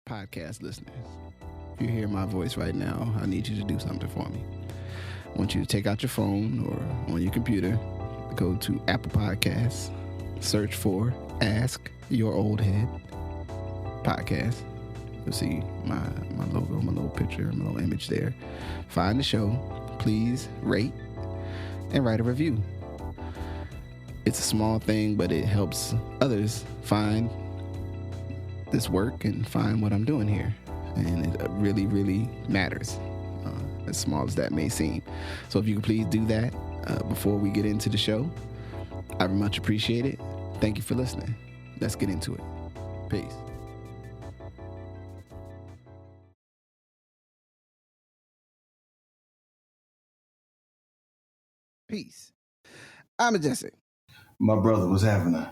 podcast listeners, if you hear my voice right now, I need you to do something for me. I want you to take out your phone or on your computer, go to Apple Podcasts, search for Ask Your Oldhead Podcast. You'll see my logo, my little picture, my little image there. Find the show. Please rate and write a review. It's a small thing, but it helps others find this work and find what I'm doing here. And it really, really matters, as small as that may seem. So if you could please do that before we get into the show, I would much appreciate it. Thank you for listening. Let's get into it. Peace. Peace. I'm Majestic. My brother, what's happening?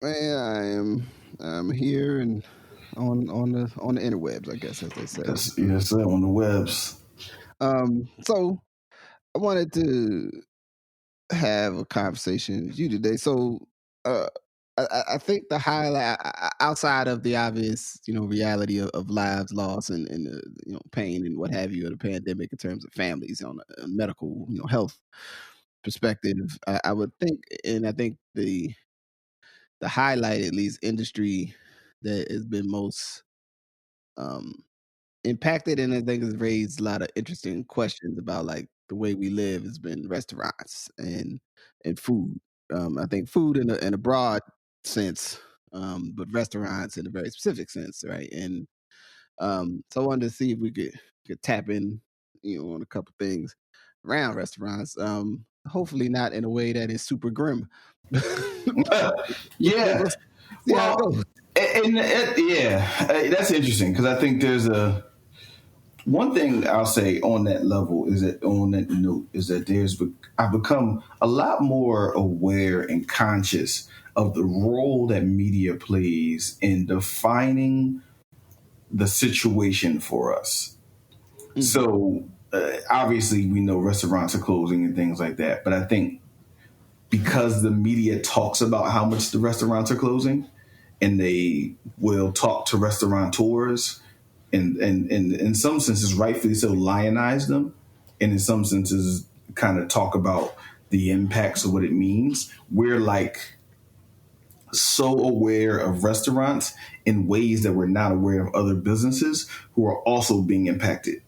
Man, I'm here and on the interwebs, I guess, as they say. Yes, sir, on the webs. So I wanted to have a conversation with you today. So I think the highlight, outside of the obvious, reality of lives lost and pain and what have you of the pandemic in terms of families on a medical, health perspective, I would think, and I think the highlight, at least industry that has been most impacted, and I think has raised a lot of interesting questions about like the way we live, has been restaurants and food. I think food in a broad sense, but restaurants in a very specific sense, right? And so I wanted to see if we could tap in, on a couple things around restaurants. Hopefully not in a way that is super grim. Yeah. Well, that's interesting, because I think there's one thing I'll say on that level is that I've become a lot more aware and conscious of the role that media plays in defining the situation for us. Mm-hmm. So obviously we know restaurants are closing and things like that, but I think because the media talks about how much the restaurants are closing, and they will talk to restaurateurs and in some senses, rightfully so, lionize them, and in some senses kind of talk about the impacts of what it means. We're like so aware of restaurants in ways that we're not aware of other businesses who are also being impacted.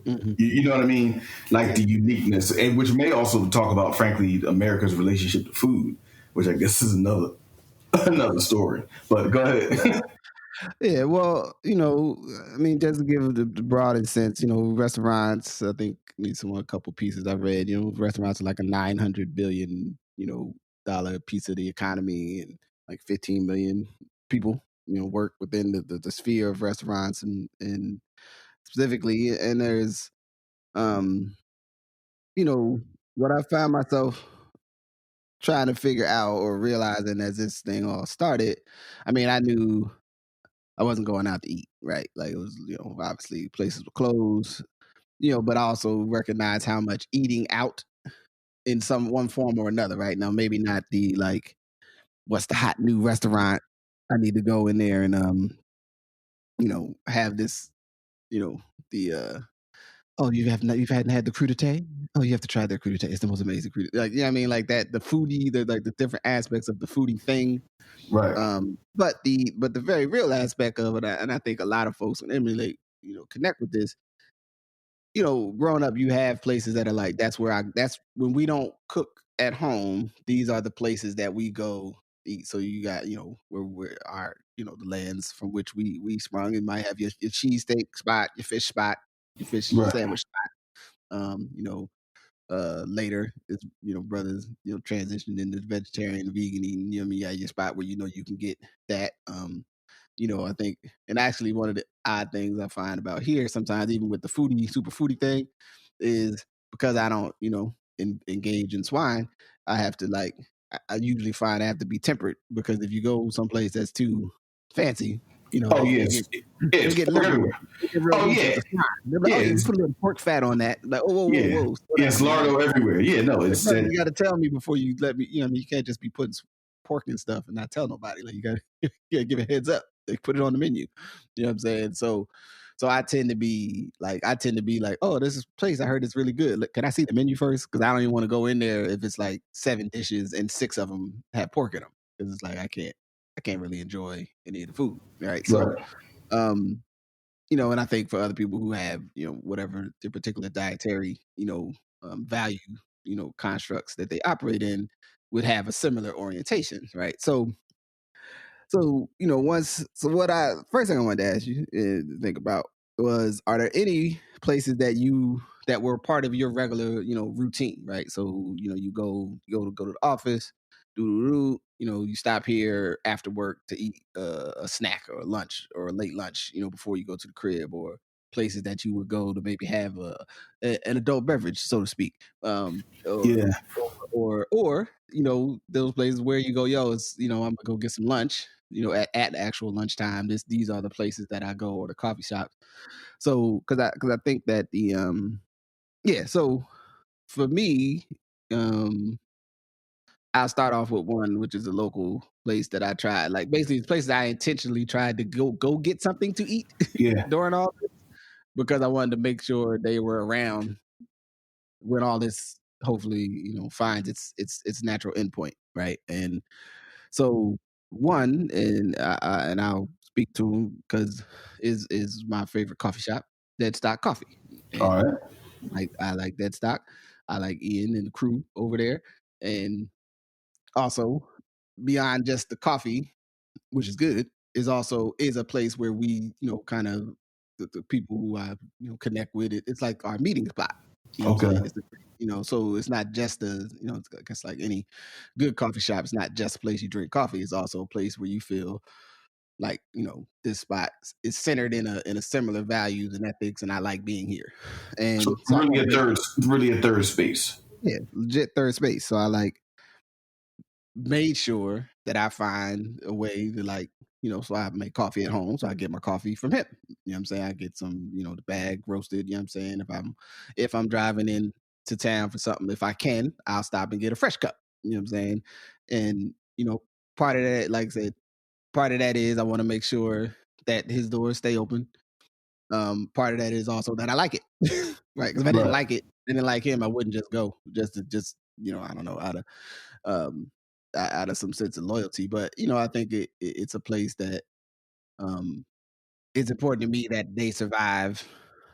Mm-hmm. You know what I mean? Like the uniqueness, and which may also talk about, frankly, America's relationship to food, which I guess is another story. But go ahead. Yeah, well, I mean, just to give the broadest sense, restaurants, I think, at least a couple pieces I've read, restaurants are like a $900 billion, dollar piece of the economy, and like 15 million people, work within the sphere of restaurants and specifically. And there's, what I found myself trying to figure out or realizing as this thing all started, I mean, I knew I wasn't going out to eat, right? Like it was, obviously places were closed, but I also recognize how much eating out in one form or another, right? Now, maybe not the like, what's the hot new restaurant? I need to go in there and, have this, you hadn't had the crudité? Oh, you have to try their crudité. It's the most amazing crudité. Like, I mean, like that, the foodie, the different aspects of the foodie thing. Right. But the very real aspect of it, and I think a lot of folks can emulate, connect with this. Growing up, you have places that are like, that's when we don't cook at home, these are the places that we go eat. So you got, where our, the lands from which we sprung. You might have your cheesesteak spot, your fish spot, your fish sandwich spot. Later it's, brothers, transitioned into vegetarian, vegan eating, you got your spot where, you can get that. I think, and actually one of the odd things I find about here sometimes, even with the super foodie thing, is because I don't, engage in swine, I have to I usually find I have to be temperate, because if you go someplace that's too fancy, they get liberal. Oh yeah, you put a little pork fat on that. Like, whoa. Yes, lardo everywhere. Yeah, no, it's you got to tell me before you let me. You can't just be putting pork and stuff and not tell nobody. Like you got to give a heads up. They put it on the menu. You know what I'm saying? So I tend to be like, oh, this is place I heard is really good. Look, can I see the menu first? Because I don't even want to go in there if it's like 7 dishes and 6 of them have pork in them. Because it's like I can't really enjoy any of the food, right? So, Right. and I think for other people who have, whatever their particular dietary, value, constructs that they operate in would have a similar orientation, right? So what I first thing I wanted to ask you to think about was, are there any places that were part of your regular, routine, right? So, you go to the office, you stop here after work to eat a snack or a lunch or a late lunch, before you go to the crib, or places that you would go to maybe have an adult beverage, so to speak. Yeah. Or those places where you go, yo, it's, I'm gonna go get some lunch, at actual lunchtime. These are the places that I go, or the coffee shops. So because I think that so for me, I'll start off with one, which is a local place that I tried. Like, basically, it's places I intentionally tried to go get something to eat Yeah. during all this, because I wanted to make sure they were around when all this hopefully finds its natural endpoint, right? And so one, and I'll speak to him because is my favorite coffee shop, Dead Stock Coffee, All and right. I like Dead Stock. I like Ian and the crew over there, and also beyond just the coffee, which is good, is a place where we kind of the people who I connect with. It's like our meeting spot. You know what I'm Okay. saying? So it's not just I guess like any good coffee shop, it's not just a place you drink coffee. It's also a place where you feel like, this spot is centered in a similar values and ethics, and I like being here. So And so I really want to make a third space. legit third space. So I made sure that I find a way to so I make coffee at home. So I get my coffee from him. You know what I'm saying? I get some, the bag roasted, you know what I'm saying? If I'm driving in to town for something, if I can, I'll stop and get a fresh cup. You know what I'm saying? And, part of that, like I said, part of that is I want to make sure that his doors stay open. Part of that is also that I like it. Right. Because if I didn't Right. like it, didn't like him, I wouldn't just go just I don't know, out of some sense of loyalty. But I think it's a place that it's important to me that they survive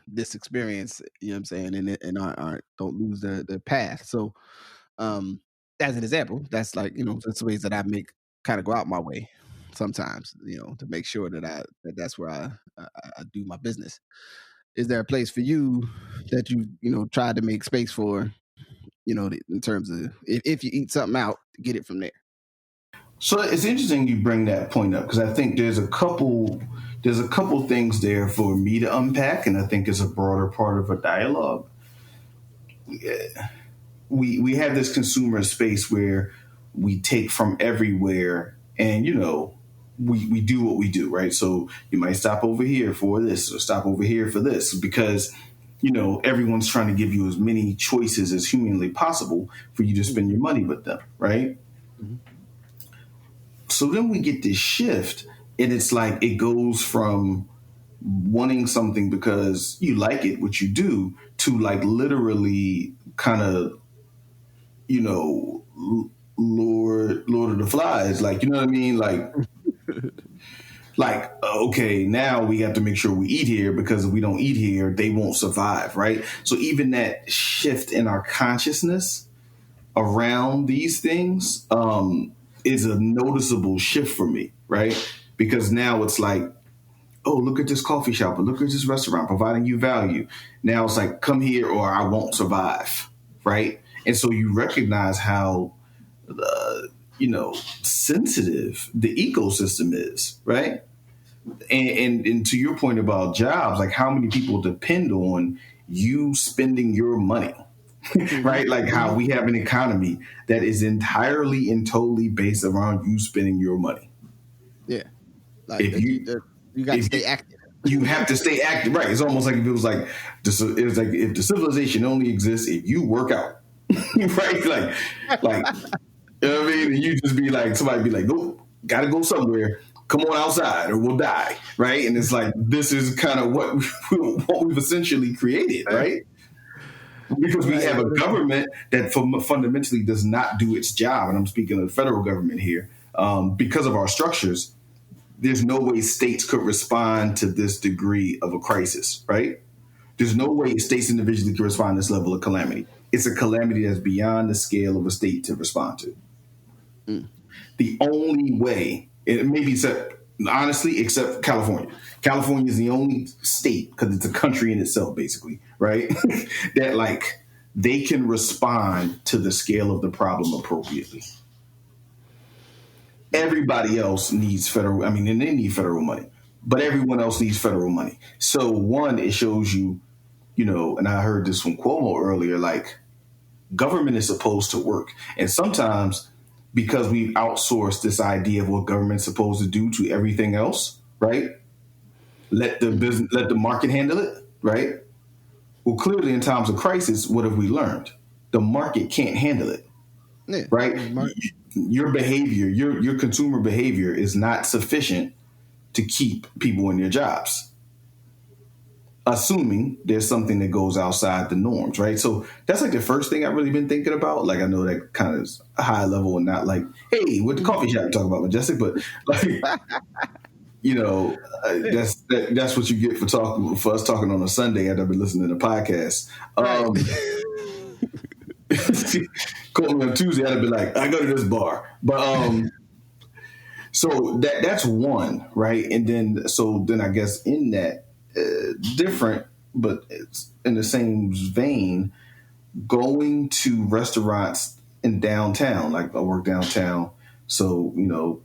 this experience. You know what I'm saying, and aren't don't lose their path. So, as an example, that's like that's ways that I make kind of go out my way sometimes. To make sure that that's where I do my business. Is there a place for you that you tried to make space for? In terms of if you eat something out, get it from there. So it's interesting you bring that point up, because I think there's a couple things there for me to unpack, and I think it's a broader part of a dialogue. We have this consumer space where we take from everywhere, and we do what we do, right? So you might stop over here for this, or stop over here for this, because everyone's trying to give you as many choices as humanly possible for you to spend your money with them, right? Mm-hmm. So then we get this shift, and it's like it goes from wanting something because you like it, which you do, to like literally kind of, Lord of the Flies, like, you know what I mean? Like, okay, now we have to make sure we eat here, because if we don't eat here, they won't survive, right? So even that shift in our consciousness around these things is a noticeable shift for me, right? Because now it's like, oh, look at this coffee shop, or look at this restaurant providing you value. Now it's like, come here or I won't survive, right? And so you recognize how, sensitive the ecosystem is, right? And to your point about jobs, like how many people depend on you spending your money, right? Like how we have an economy that is entirely and totally based around you spending your money. Yeah, like If you got to stay active. You have to stay active, right? It's almost like if it was like if the civilization only exists if you work out, right? Like you know what I mean? And you just be like, somebody be like, nope, gotta go somewhere. come on outside or we'll die, right? And it's like, this is kind of what we've essentially created, right? Because we have a government that fundamentally does not do its job. And I'm speaking of the federal government here. Because of our structures, there's no way states could respond to this degree of a crisis, right? There's no way states individually can respond to this level of calamity. It's a calamity that's beyond the scale of a state to respond to. The only way, it may be honestly, except California. California is the only state, because it's a country in itself, basically, right? that like they can respond to the scale of the problem appropriately. Everybody else needs federal. I mean, and they need federal money, but everyone else needs federal money. So one, it shows you, and I heard this from Cuomo earlier, like government is supposed to work. And sometimes because we've outsourced this idea of what government's supposed to do to everything else, right? Let the market handle it, right? Well, clearly in times of crisis, what have we learned? The market can't handle it, right? Your behavior, your consumer behavior is not sufficient to keep people in their jobs, assuming there's something that goes outside the norms, right? So that's like the first thing I've really been thinking about. Like, I know that kind of is high level and not like, hey, what the coffee shop talk about, Majestic, but like, that's what you get for us talking on a Sunday after I've been listening to the podcast. Call me on Tuesday, I'd be like, I go to this bar, but so that's one, right? And then I guess in that different, but it's in the same vein, going to restaurants in downtown, like I work downtown. So,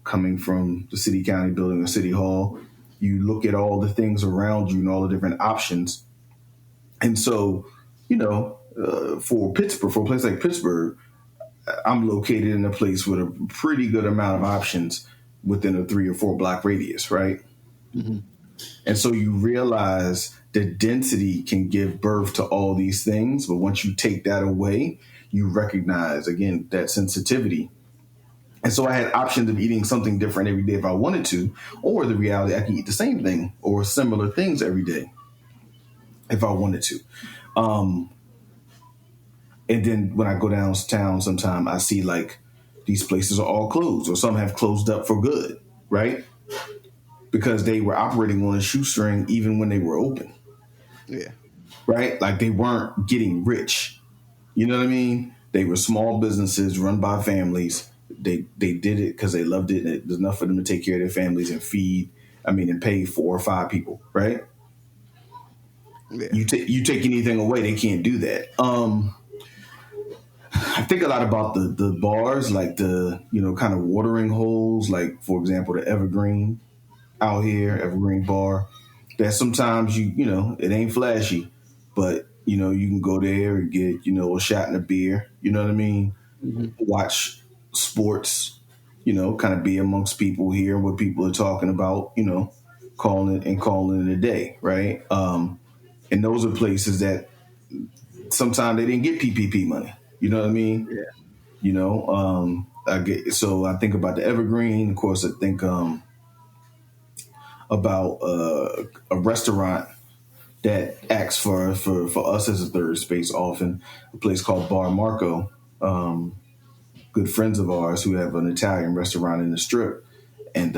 coming from the city county building or city hall, you look at all the things around you and all the different options. And so, for a place like Pittsburgh, I'm located in a place with a pretty good amount of options within a 3 or 4 block radius, right? Mm-hmm. And so you realize that density can give birth to all these things. But once you take that away, you recognize, again, that sensitivity. And so I had options of eating something different every day if I wanted to, or the reality I can eat the same thing or similar things every day if I wanted to. And then when I go downtown sometime, I see like these places are all closed or some have closed up for good, right? Because they were operating on a shoestring even when they were open. Yeah. Right? Like they weren't getting rich. You know what I mean? They were small businesses run by families. They did it because they loved it. And it was enough for them to take care of their families and and pay 4 or 5 people, right? Yeah. You take anything away, they can't do that. I think a lot about the bars, like the, kind of watering holes, like, for example, the Evergreen out here, Evergreen Bar, that sometimes it ain't flashy, but, you can go there and get, a shot and a beer, you know what I mean? Mm-hmm. Watch sports, kind of be amongst people, hear what people are talking about, calling it a day, right? And those are places that sometimes they didn't get PPP money. You know what I mean? Yeah. I think about the Evergreen. Of course, I think about a restaurant that acts for us as a third space often, a place called Bar Marco. Good friends of ours who have an Italian restaurant in the Strip, and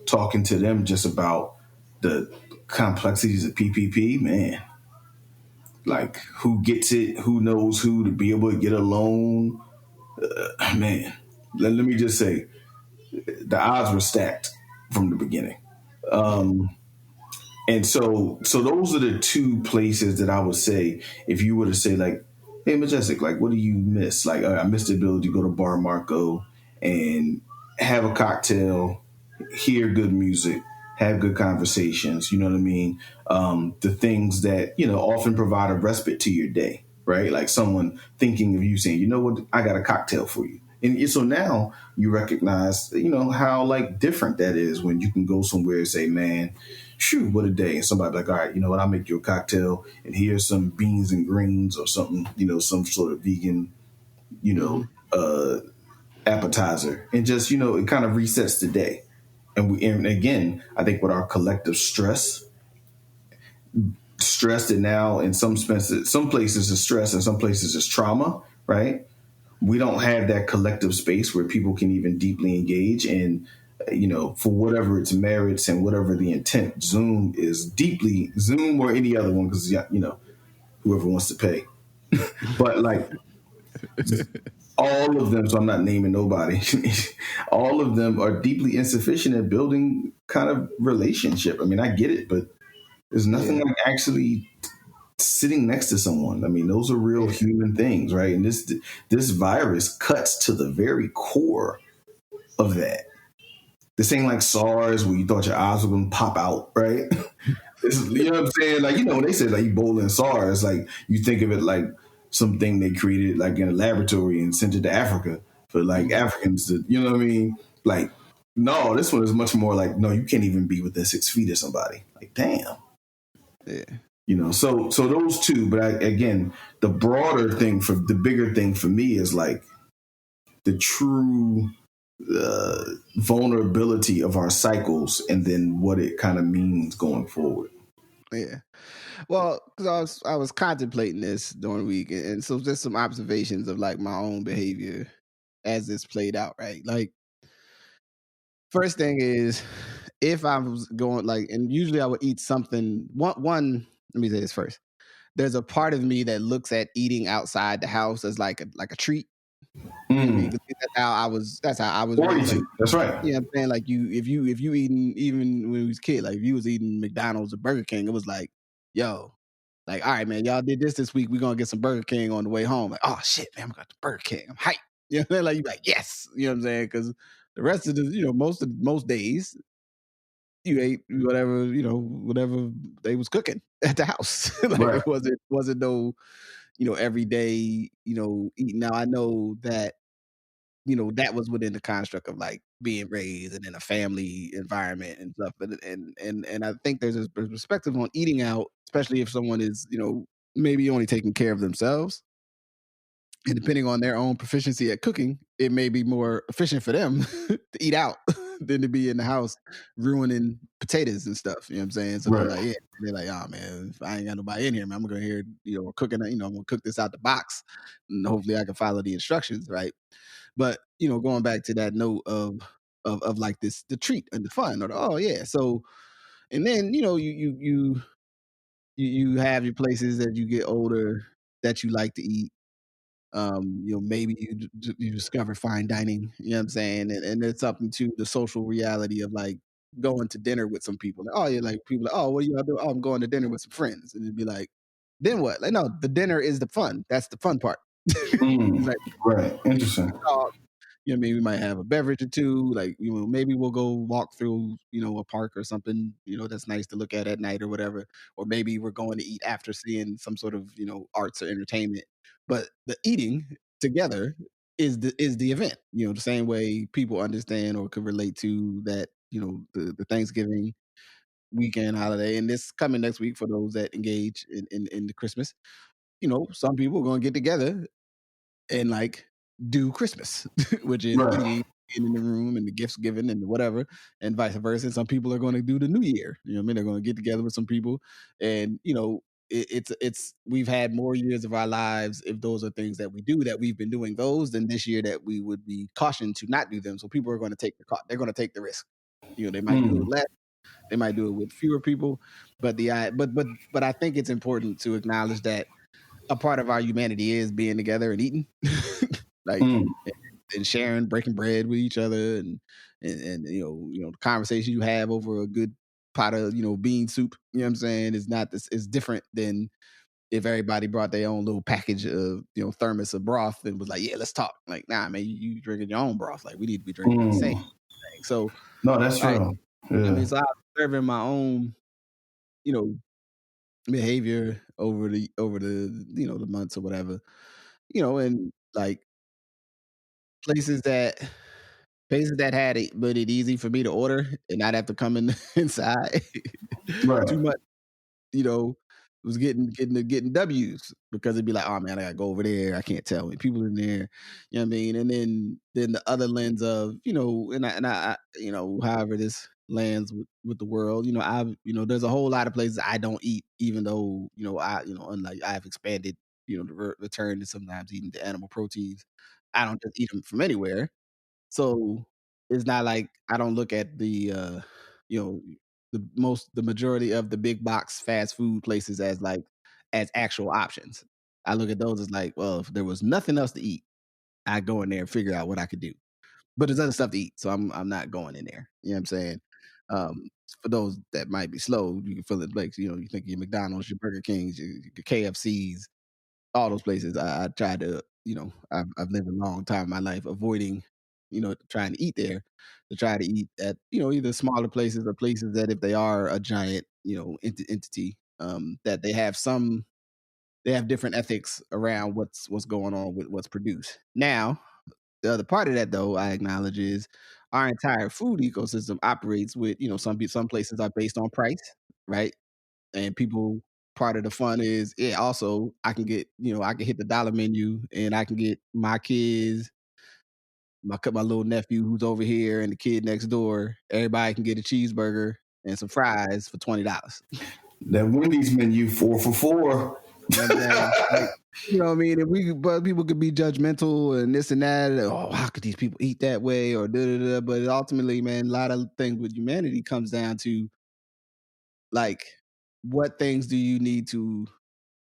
talking to them just about the complexities of PPP, man. Like who gets it, who knows who to be able to get a loan. Man, let me just say, the odds were stacked from the beginning. And so those are the 2 places that I would say, if you were to say like, hey, Majestic, like, what do you miss? Like, I missed the ability to go to Bar Marco and have a cocktail, hear good music, have good conversations, you know what I mean? The things that, often provide a respite to your day, right? Like someone thinking of you saying, you know what, I got a cocktail for you. And so now you recognize, how like different that is when you can go somewhere and say, man, shoot, what a day. And somebody like, all right, you know what, I'll make you a cocktail and here's some beans and greens or something, some sort of vegan, appetizer. And just, it kind of resets the day. And again, I think with our collective stress that now in some places is stress and some places is trauma, right? We don't have that collective space where people can even deeply engage and for whatever its merits and whatever the intent. Zoom or any other one, because whoever wants to pay. But like all of them, so I'm not naming nobody, all of them are deeply insufficient at building kind of relationship. I mean, I get it, but there's nothing like actually sitting next to someone. I mean, those are real human things, right? And this virus cuts to the very core of that. This ain't like SARS where you thought your eyes were gonna pop out, right? You know what I'm saying? Like, when they said like Ebola and SARS, like you think of it like something they created like in a laboratory and sent it to Africa for like Africans to, you know what I mean? Like, no, this one is much more like, no, you can't even be within 6 feet of somebody. Like, damn. Yeah. So those two, but again, the bigger thing for me is like the true vulnerability of our cycles and then what it kind of means going forward. Yeah. Well, because I was contemplating this during the week, and so just some observations of like my own behavior as this played out, right? Like, first thing is, if I was going like, and usually I would eat something. One, let me say this first. There's a part of me that looks at eating outside the house as like a treat. You know what I mean? 'Cause that's how I was. That's how I was raised. Like, That's right. you know what I'm saying? Like if you eating, even when we was a kid, like if you was eating McDonald's or Burger King, it was like, yo, like, all right, man, y'all did this week. We're gonna get some Burger King on the way home. Like, oh shit, man, we got the Burger King. I'm hyped. You know what I'm saying? Like, you like, yes. You know what I'm saying? Because the rest of the, most days you ate whatever they was cooking at the house. Like, Right. it wasn't no, everyday, eating. Now I know that, that was within the construct of like being raised and in a family environment and stuff. And I think there's a perspective on eating out, especially if someone is, maybe only taking care of themselves. And depending on their own proficiency at cooking, it may be more efficient for them to eat out than to be in the house ruining potatoes and stuff. You know what I'm saying? So Right. they're like, oh man, if I ain't got nobody in here, man, I'm gonna hear, cooking, I'm gonna cook this out the box and hopefully I can follow the instructions, right? But going back to that note of like this, the treat and the fun, or oh yeah. So, and then you have your places that you get older that you like to eat. Maybe you discover fine dining. You know what I'm saying, and it's something to the social reality of like going to dinner with some people. Like, oh yeah, like people like, oh, what are y'all doing? Oh, I'm going to dinner with some friends, and it'd be like, then what? Like, no, the dinner is the fun. That's the fun part. Like, right. Interesting. You know what I mean? We might have a beverage or two. Like, maybe we'll go walk through, a park or something, that's nice to look at night or whatever. Or maybe we're going to eat after seeing some sort of, arts or entertainment. But the eating together is the event. The same way people understand or could relate to that, the Thanksgiving weekend holiday. And this coming next week for those that engage in the Christmas. Some people are going to get together and like do Christmas, which is Right. eating in the room and the gifts given and whatever, and vice versa. And some people are going to do the New Year. You know what I mean? They're going to get together with some people, and it's we've had more years of our lives if those are things that we do that we've been doing those than this year that we would be cautioned to not do them. So people are going to take they're going to take the risk. They might do it less. They might do it with fewer people, but but I think it's important to acknowledge that a part of our humanity is being together and eating, like and sharing, breaking bread with each other, and the conversation you have over a good pot of bean soup. You know what I'm saying? Is not this is different than if everybody brought their own little package of thermos of broth and was like, yeah, let's talk. Like, nah, man, you drinking your own broth. Like, we need to be drinking the same thing. So no, that's true. Right, Yeah. I mean, so I'm observing my own, behavior over the the months or whatever, and like places that had it made it easy for me to order and not have to come in inside Right. too much, you know. was getting W's because it'd be like, oh man, I gotta go over there. I can't tell when people in there. You know what I mean? And then the other lens of, however this lands with the world, there's a whole lot of places I don't eat, even though, unlike I've expanded, the return to sometimes eating the animal proteins. I don't just eat them from anywhere. So it's not like I don't look at you know, the majority of the big box fast food places as like as actual options. I look at those as like, well, if there was nothing else to eat, I go in there and figure out what I could do. But there's other stuff to eat, so I'm not going in there. You know what I'm saying? Um, for those that might be slow, you can feel it like, you think your McDonald's, your Burger Kings, your KFCs, all those places. I try to, I've lived a long time in my life avoiding, trying to eat there, to try to eat at, either smaller places or places that if they are a giant, entity, that they have different ethics around what's going on with what's produced. Now, the other part of that, though, I acknowledge is our entire food ecosystem operates with, some places are based on price, right? And people, part of the fun is, yeah, also I can get, I can hit the dollar menu and I can get my kids, my little nephew who's over here and the kid next door, everybody can get a cheeseburger and some fries for $20. That Wendy's menu 4 for 4. You know what I'm saying? Like, you know what I mean? And but people could be judgmental and this and that. Oh, how could these people eat that way? Or da da da. But ultimately, man, a lot of things with humanity comes down to like, what things do you need to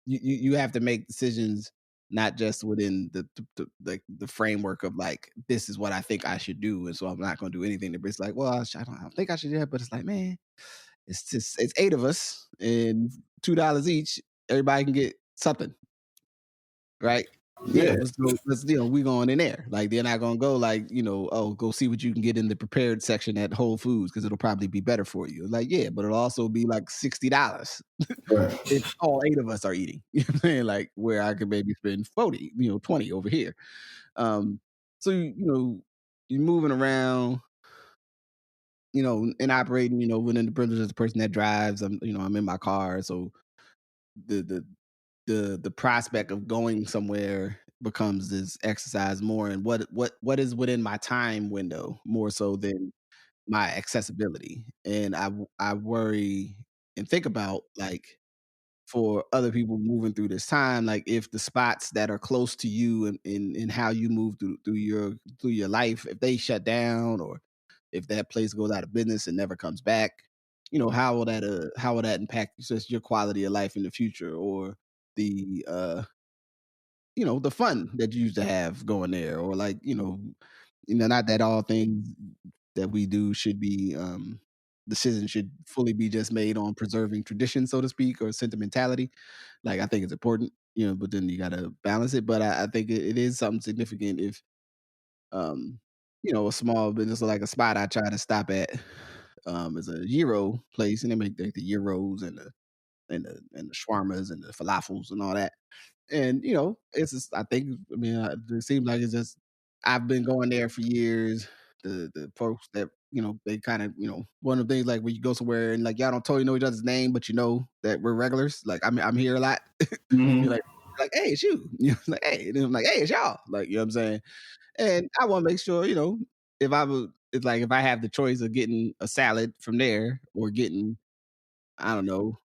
you have to make decisions not just within the framework of like, this is what I think I should do, and so I'm not going to do anything. But it's like, well, I don't think I should do that, but it's like, man, it's eight of us and $2 each. Everybody can get something, right? Yeah, Yeah, let's we going in there. Like, they're not gonna go like, oh, go see what you can get in the prepared section at Whole Foods because it'll probably be better for you. Like, yeah, but it'll also be like $60 if right. all eight of us are eating. You know what I'm saying? Like, where I could maybe spend 40, 20 over here. So you're moving around, and operating, within the privilege of the person that drives. I'm in my car, so the the the prospect of going somewhere becomes this exercise more and what is within my time window more so than my accessibility. And I worry and think about like, for other people moving through this time, like if the spots that are close to you and in how you move through your life, if they shut down or if that place goes out of business and never comes back, how will that impact just your quality of life in the future, or the the fun that you used to have going there, or like, not that all things that we do should be decisions should fully be just made on preserving tradition, so to speak, or sentimentality. Like, I think it's important, but then you got to balance it. But I think it is something significant if, um, a small business, or like a spot I try to stop at, is a gyro place, and they make like the gyros and the shawarmas and the falafels and all that. And it's just, I think, I mean, it seems like it's just, I've been going there for years. The folks that, they kind of, one of the things, like when you go somewhere and like y'all don't totally know each other's name, but you know that we're regulars. Like, I'm here a lot. You're Hmm. like, hey, it's you. Like, hey, and then I'm like, hey, it's y'all. Like, you know what I'm saying? And I want to make sure, if I would, it's like if I have the choice of getting a salad from there or getting, I don't know,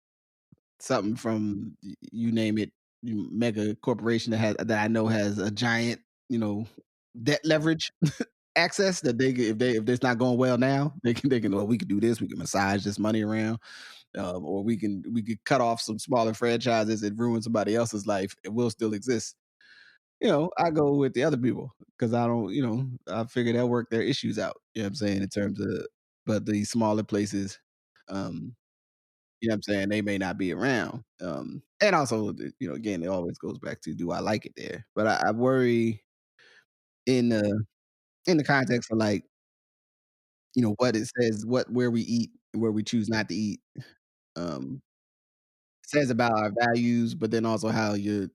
something from you name it, mega corporation that I know has a giant, you know, debt leverage access, that if it's not going well now, they can, well, we could do this, we can massage this money around, or we could cut off some smaller franchises and ruin somebody else's life, and we'll still exist. I go with the other people because I don't, I figure they'll work their issues out. You know what I'm saying? In terms of, but the smaller places, um, you know what I'm saying? They may not be around. And also, again, it always goes back to, do I like it there? But I worry in the context of like, what it says, where we eat and where we choose not to eat, um, says about our values, but then also how your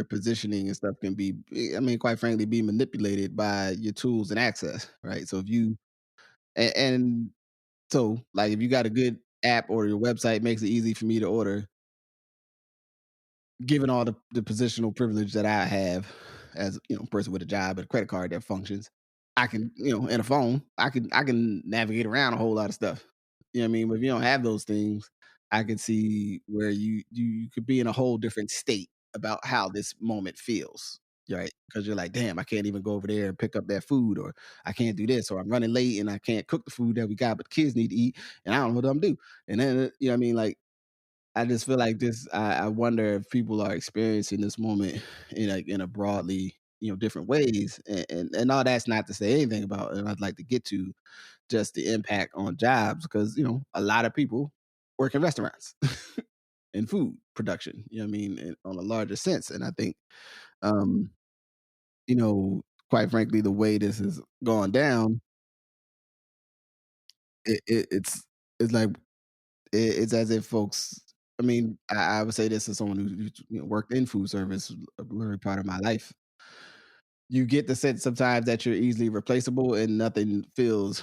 positioning and stuff can be, I mean, quite frankly, be manipulated by your tools and access, right? So if you and so like if you got a good app or your website makes it easy for me to order, given all the positional privilege that I have as a person with a job and a credit card that functions, I can, and a phone, I can navigate around a whole lot of stuff. You know what I mean? But if you don't have those things, I can see where you could be in a whole different state about how this moment feels. Right. Because you're like, damn, I can't even go over there and pick up that food, or I can't do this, or I'm running late and I can't cook the food that we got, but the kids need to eat and I don't know what I'm do. And then, you know what I mean? Like, I just feel like this. I wonder if people are experiencing this moment in a broadly, different ways, and all that's not to say anything about. And I'd like to get to just the impact on jobs, because a lot of people work in restaurants and food production. You know what I mean, on a larger sense. And I think, um, quite frankly, the way this has gone down, it's like it's as if folks. I mean, I would say this as someone who worked in food service a very part of my life. You get the sense sometimes that you're easily replaceable, and nothing feels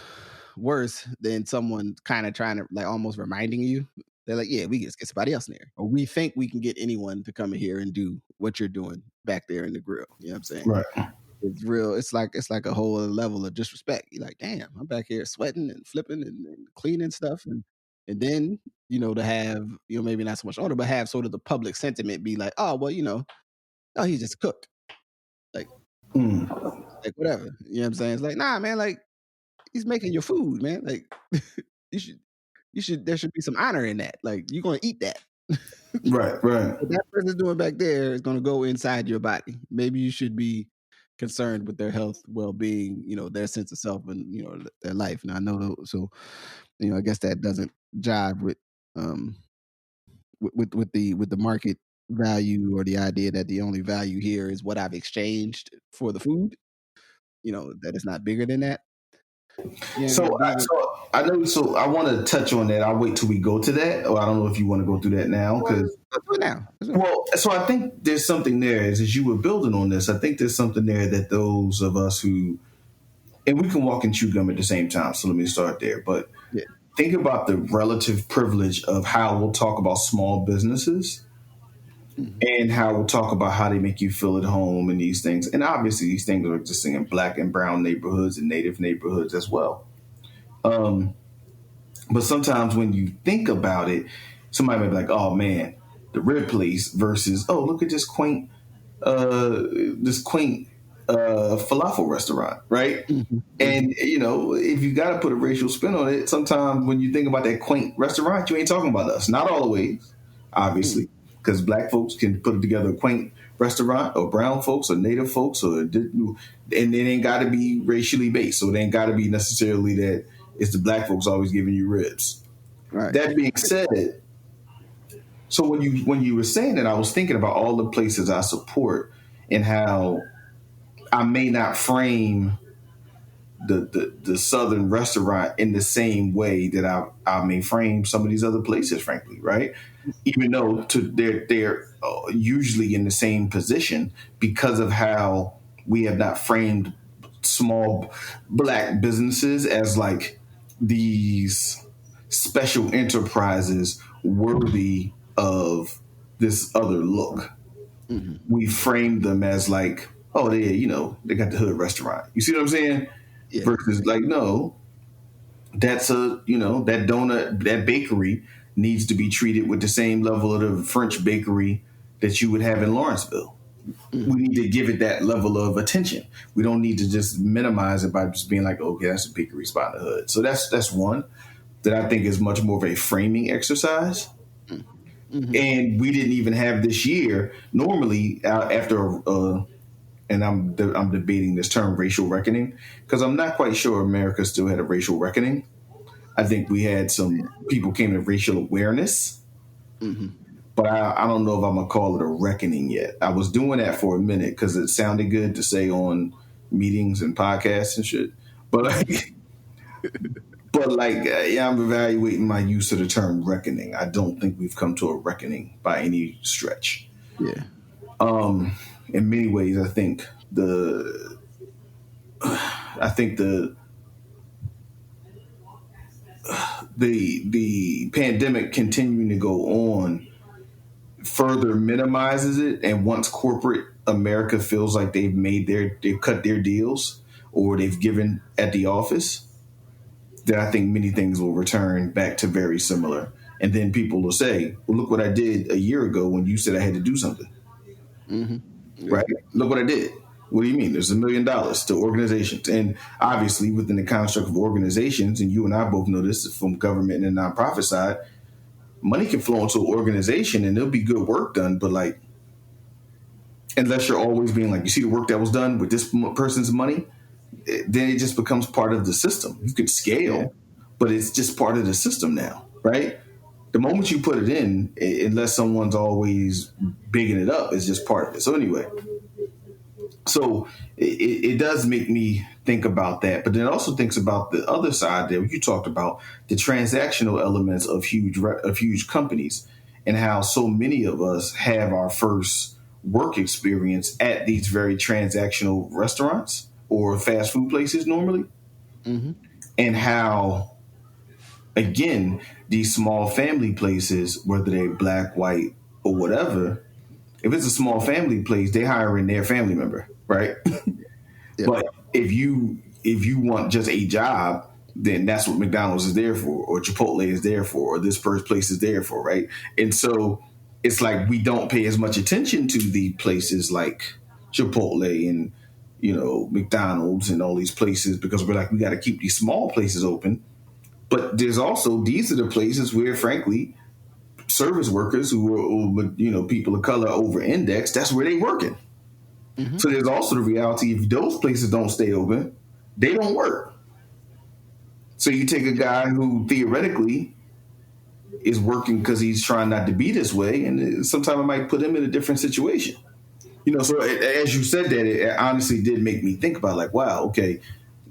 worse than someone kind of trying to, like, almost reminding you. They're like, "Yeah, we can just get somebody else in there," or "We think we can get anyone to come in here and do what you're doing back there in the grill." You know what I'm saying? Right. It's real. It's like a whole other level of disrespect. You're like, damn, I'm back here sweating and flipping and cleaning stuff, and then to have maybe not so much order, but have sort of the public sentiment be like, oh well, oh, he's just a cook, like Mm. like whatever. You know what I'm saying? It's like, nah, man, like he's making your food, man. Like you should there should be some honor in that. Like you're gonna eat that. Right. Right. What that person's doing back there is gonna go inside your body. Maybe you should be concerned with their health, well-being, their sense of self, and their life. And I know, so I guess that doesn't jive um with the market value, or the idea that the only value here is what I've exchanged for the food. That it's not bigger than that. Yeah, So, I know. So I want to touch on that. I'll wait till we go to that, or I don't know if you want to go through that now. Because let's do it now. well, so I think there's something there. As you were building on this, I think there's something there that those of us who, and we can walk and chew gum at the same time. So let me start there. But Yeah. think about the relative privilege of how we'll talk about small businesses. Mm-hmm. And how we'll talk about how they make you feel at home and these things. And obviously these things are existing in black and brown neighborhoods and native neighborhoods as well. But sometimes when you think about it, somebody might be like, oh man, the rib place versus, oh, look at this quaint falafel restaurant, right? Mm-hmm. And, if you got to put a racial spin on it, sometimes when you think about that quaint restaurant, you ain't talking about us. Not all the ways, obviously, because black folks can put together a quaint restaurant, or brown folks, or native folks, and it ain't got to be racially based. So it ain't got to be necessarily that it's the black folks always giving you ribs. Right. That being said, so when you were saying that, I was thinking about all the places I support and how I may not frame the Southern restaurant in the same way that I may frame some of these other places, frankly, right? Even though they're usually in the same position, because of how we have not framed small black businesses as like these special enterprises worthy of this other look. Mm-hmm. We framed them as like, oh, they got the hood restaurant. You see what I'm saying? Yeah. Versus like, no, that's that donut, that bakery needs to be treated with the same level of the French bakery that you would have in Lawrenceville. Mm-hmm. We need to give it that level of attention. We don't need to just minimize it by just being like, okay, that's a bakery spot in the hood. So that's one that I think is much more of a framing exercise. Mm-hmm. And we didn't even have this year. Normally, after and I'm debating this term, racial reckoning, because I'm not quite sure America still had a racial reckoning. I think we had some people came to racial awareness. Mm-hmm. But I don't know if I'm going to call it a reckoning yet. I was doing that for a minute because it sounded good to say on meetings and podcasts and shit. But I'm evaluating my use of the term reckoning. I don't think we've come to a reckoning by any stretch. Yeah. In many ways, I think the pandemic continuing to go on further minimizes it, and once corporate America feels like they've cut their deals or they've given at the office, then I think many things will return back to very similar. And then people will say, well, look what I did a year ago when you said I had to do something. Mm-hmm. Yeah. Right? Look what I did. What do you mean? There's $1 million to organizations. And obviously within the construct of organizations, and you and I both know this from government and the nonprofit side, money can flow into an organization and there'll be good work done. But like, unless you're always being like, you see the work that was done with this person's money, then it just becomes part of the system. You could scale, but it's just part of the system now, right? The moment you put it in, unless someone's always bigging it up, it's just part of it. So anyway, so it does make me think about that, but then it also thinks about the other side there. You talked about the transactional elements of huge companies and how so many of us have our first work experience at these very transactional restaurants or fast food places normally, and how, again, these small family places, whether they're black, white, or whatever, if it's a small family place, they hire in their family member, right? Yeah. But if you want just a job, then that's what McDonald's is there for, or Chipotle is there for, or this first place is there for, right? And so it's like we don't pay as much attention to the places like Chipotle and, you know, McDonald's and all these places because we're like, we got to keep these small places open. But there's also, these are the places where, frankly, service workers who are, you know, people of color over indexed, that's where they working. So there's also the reality, if those places don't stay open, they don't work. So you take a guy who theoretically is working because he's trying not to be this way, and sometimes it might put him in a different situation. You know, so as you said that, it honestly did make me think about like, wow, okay,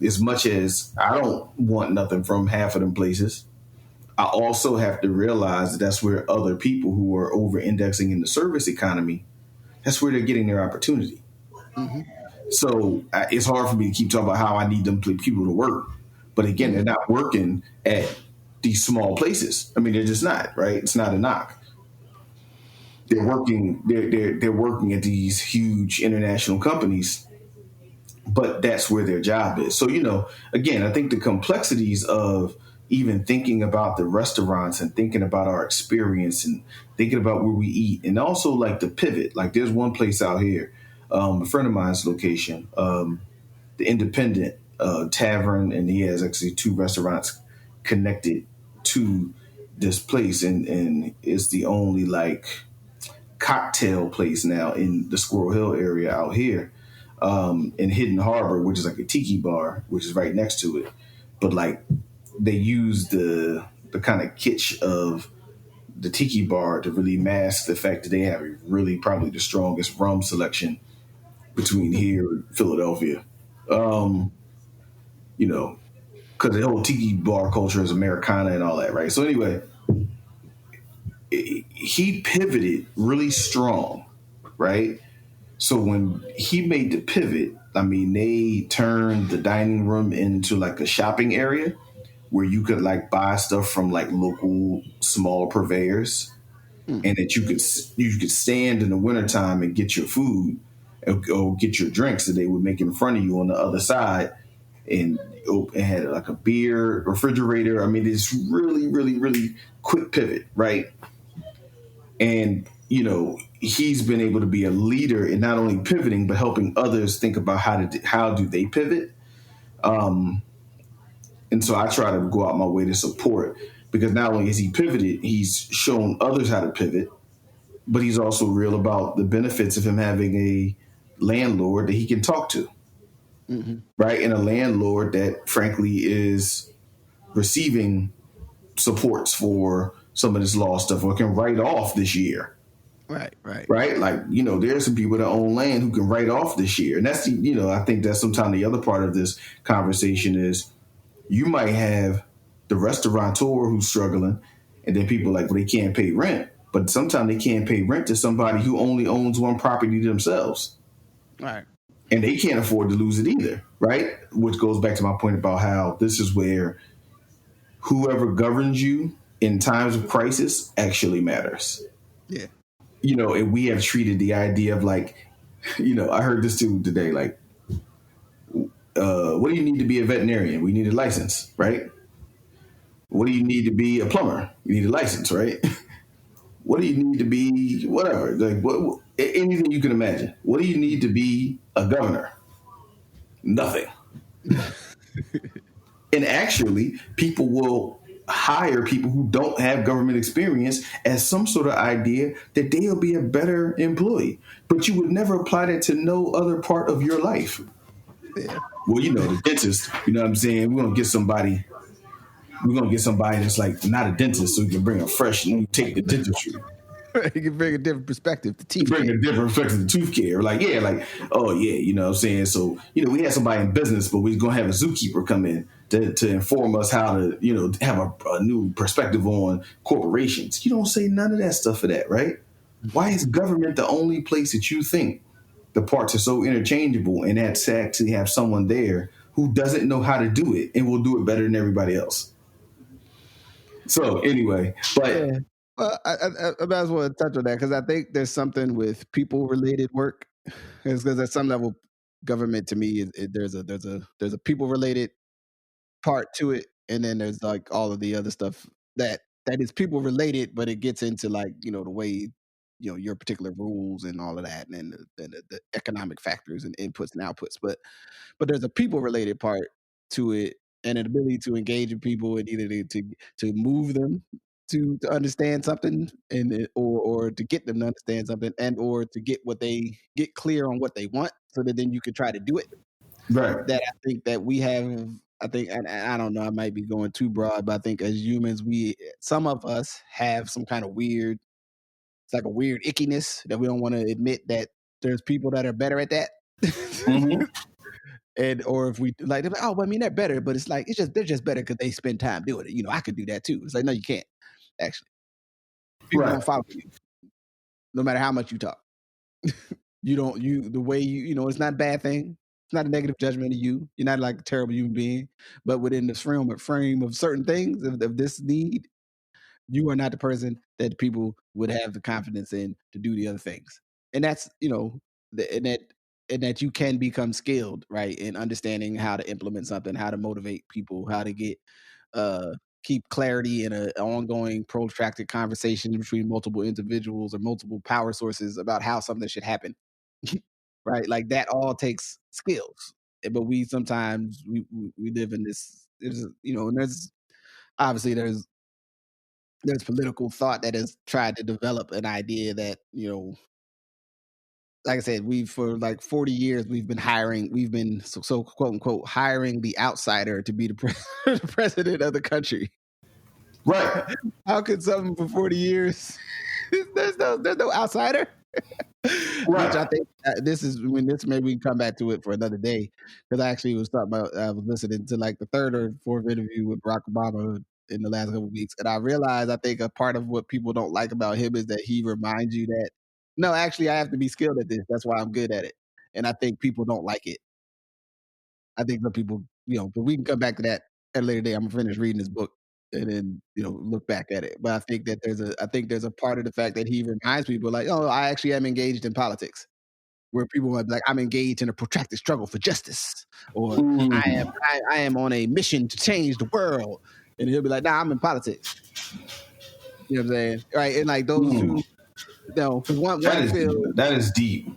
as much as I don't want nothing from half of them places, I also have to realize that that's where other people who are over-indexing in the service economy, that's where they're getting their opportunity. So it's hard for me to keep talking about how I need them people to work. But again, they're not working at these small places. I mean, they're just not, right? It's not a knock. They're working. They're working at these huge international companies, but that's where their job is. So, you know, again, I think the complexities of even thinking about the restaurants and thinking about our experience and thinking about where we eat, and also like the pivot. Like there's one place out here, a friend of mine's location, the Independent Tavern, and he has actually 2 restaurants connected to this place, and it's the only like cocktail place now in the Squirrel Hill area out here, in Hidden Harbor, which is like a tiki bar, which is right next to it. But like they use the kind of kitsch of the tiki bar to really mask the fact that they have really probably the strongest rum selection between here and Philadelphia. You know, because the whole tiki bar culture is Americana and all that, right? So anyway, he pivoted really strong, right? So when he made the pivot, I mean, they turned the dining room into like a shopping area where you could like buy stuff from like local small purveyors, and that you could stand in the wintertime and get your food or get your drinks that they would make in front of you on the other side. And it had like a beer refrigerator. I mean, it's really, really, really quick pivot, right? And, you know, he's been able to be a leader in not only pivoting, but helping others think about how do they pivot. And so I try to go out my way to support, because not only has he pivoted, he's shown others how to pivot, but he's also real about the benefits of him having a landlord that he can talk to. Right? And a landlord that, frankly, is receiving supports for some of this law stuff or can write off this year. Right. Right? Like, you know, there's some people that own land who can write off this year. And that's, you know, I think that's sometimes the other part of this conversation is you might have the restaurateur who's struggling, and then people like, well, they can't pay rent. But sometimes they can't pay rent to somebody who only owns one property themselves. Right. And they can't afford to lose it either, right? Which goes back to my point about how this is where whoever governs you in times of crisis actually matters. Yeah. and we have treated the idea of like, I heard this too today, like, what do you need to be a veterinarian? We need a license, right? What do you need to be a plumber? You need a license, right? What do you need to be? Whatever, like anything you can imagine. What do you need to be a governor? Nothing. And actually, people will hire people who don't have government experience as some sort of idea that they'll be a better employee. But you would never apply that to no other part of your life. Yeah. Well, the dentist, you know what I'm saying? We're going to get somebody that's like not a dentist so we can bring a fresh and you take the dentistry. You can bring a different perspective to teeth Bring care. a different perspective to tooth care. Like, oh yeah, you know what I'm saying? So, we had somebody in business, but we're going to have a zookeeper come in to inform us how to, have a new perspective on corporations. You don't say none of that stuff for that, right? Why is government the only place that you think the parts are so interchangeable and that's to actually have someone there who doesn't know how to do it and will do it better than everybody else? So anyway, but... Yeah. Well, I might as well touch on that because I think there's something with people-related work. Because at some level, government to me, there's a people-related part to it, and then there's like all of the other stuff that is people-related, but it gets into like the way your particular rules and all of that, and the economic factors and inputs and outputs. But there's a people-related part to it, and an ability to engage with people and either to move them to understand something or to get them to understand something and or to get clear on what they want so that then you can try to do it. Right. That I think that we have, and I don't know, I might be going too broad, but I think as humans, some of us have some kind of weird, it's like a weird ickiness that we don't want to admit that there's people that are better at that. Mm-hmm. And or if we like, they're like, oh, well, I mean, they're better, but it's like they're just better because they spend time doing it. I could do that too. It's like, no, you can't. Actually, people don't follow you, no matter how much you talk. The way it's not a bad thing. It's not a negative judgment of you. You're not like a terrible human being, but within the frame of certain things of this need, you are not the person that people would have the confidence in to do the other things. And that's and that you can become skilled, right, in understanding how to implement something, how to motivate people, how to get keep clarity in an ongoing protracted conversation between multiple individuals or multiple power sources about how something should happen. Right, like that all takes skills. But we sometimes we live in this, and there's obviously there's political thought that has tried to develop an idea that like I said, for like 40 years we've been so quote unquote hiring the outsider to be the president of the country. Right. How could something for 40 years? There's no outsider. Right. Which I think maybe we can come back to it for another day, because I actually was listening to like the third or fourth interview with Barack Obama in the last couple of weeks, and I realized I think a part of what people don't like about him is that he reminds you that no, actually I have to be skilled at this. That's why I'm good at it, and I think people don't like it. I think some people, but we can come back to that at a later day. I'm gonna finish reading this book and then look back at it. But I think that there's a part of the fact that he reminds people like, oh, I actually am engaged in politics, where people might be like, I'm engaged in a protracted struggle for justice, or I am on a mission to change the world, and he'll be like, nah, I'm in politics. You know what I'm saying, right? And like those two, because one that is deep.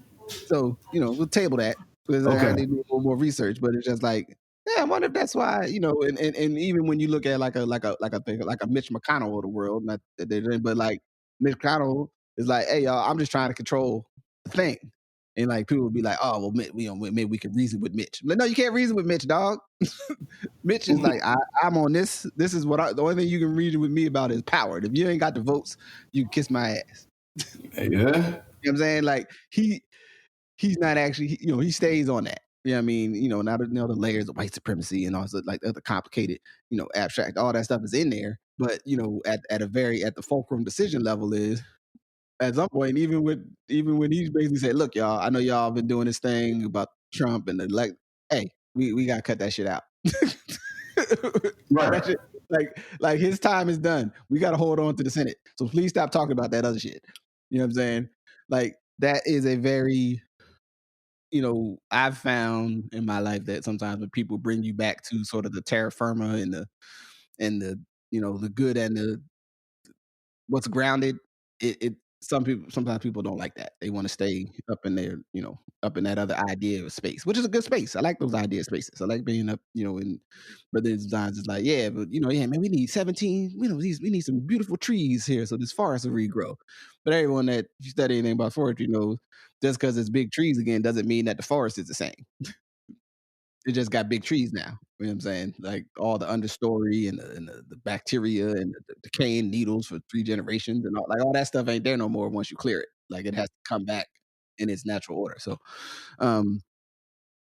So we'll table that. Because I need to do a little more research, but it's just like, yeah, I wonder if that's why, and even when you look at like a Mitch McConnell of the world, not that but like Mitch McConnell is like, hey y'all, I'm just trying to control the thing, and like people would be like, oh well, maybe we can reason with Mitch. Like, no, you can't reason with Mitch, dog. Mitch is like, I'm on this. This is what the only thing you can reason with me about is power. If you ain't got the votes, you can kiss my ass. Yeah. You know what I'm saying? Like he's not actually, he stays on that. You know what I mean? Now the layers of white supremacy and also like the other complicated, abstract, all that stuff is in there. But, at the fulcrum decision level is at some point, even when he's basically said, look, y'all, I know y'all been doing this thing about Trump and hey, we got to cut that shit out. Right. That shit, like his time is done. We got to hold on to the Senate. So please stop talking about that other shit. You know what I'm saying? Like that is a very, I've found in my life that sometimes when people bring you back to sort of the terra firma and the the good and the what's grounded, it sometimes people don't like that. They want to stay up in their, up in that other idea of space, which is a good space. I like those idea spaces. I like being up, but then sometimes it's like, yeah, but yeah, man, we need 17, we need some beautiful trees here so this forest will regrow. But everyone that if you study anything about forestry knows just because it's big trees again doesn't mean that the forest is the same. It just got big trees now. You know what I'm saying? Like all the understory and the bacteria and the decaying needles for 3 generations and all that stuff ain't there no more once you clear it. Like it has to come back in its natural order. So um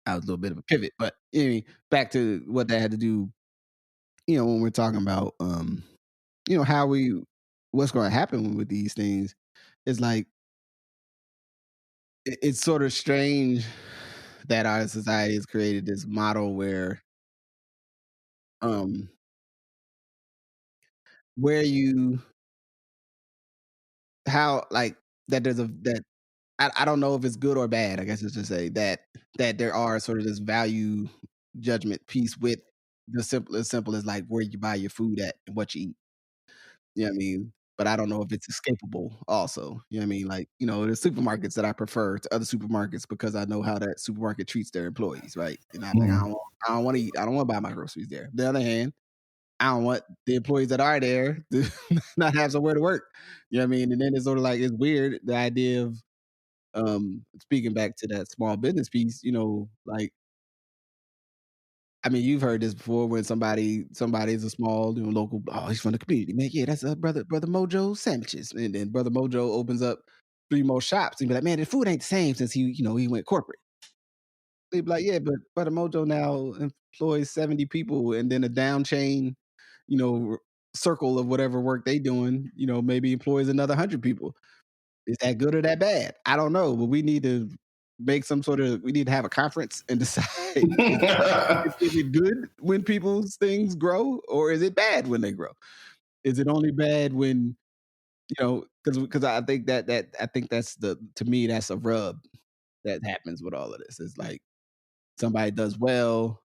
I was a little bit of a pivot, but anyway, back to what that had to do, when we're talking about how what's gonna happen with these things is like it's sort of strange that our society has created this model um where you how like that there's a that I don't know if it's good or bad. I guess it's just say that there are sort of this value judgment piece with the simple as like where you buy your food at and what you eat. You know what I mean? But I don't know if it's escapable also. You know what I mean? Like, there's supermarkets that I prefer to other supermarkets because I know how that supermarket treats their employees, right? And I'm like, Mhm. I don't want to eat. I don't want to buy my groceries there. On the other hand, I don't want the employees that are there to not have somewhere to work. You know what I mean? And then it's sort of like it's weird the idea of speaking back to that small business piece, like I mean, you've heard this before when somebody's a small, local, oh, he's from the community, man. Yeah, that's brother Mojo sandwiches. And then brother Mojo opens up 3 more shops and be like, man, the food ain't the same since he went corporate. They'd be like, yeah, but brother Mojo now employs 70 people and then a down chain, you know, circle of whatever work they doing, maybe employs another 100 people. Is that good or that bad? I don't know, but we need to we need to have a conference and decide is it good when people's things grow or is it bad when they grow? Is it only bad when, because I think I think that's to me, that's a rub that happens with all of this. It's like somebody does well,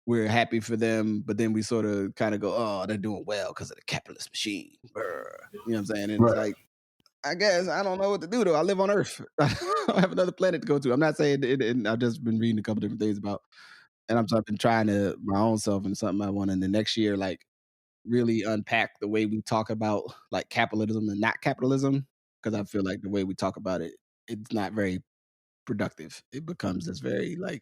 we're happy for them, but then we sort of kind of go, oh, they're doing well because of the capitalist machine. Brr. You know what I'm saying? And it's Right. like, I guess I don't know what to do though. I live on Earth. I don't have another planet to go to. I'm not saying it, and I've just been reading a couple different things about, and I've been trying to my own self and something I want in the next year, like really unpack the way we talk about like capitalism and not capitalism, because I feel like the way we talk about it, it's not very productive. It becomes this very like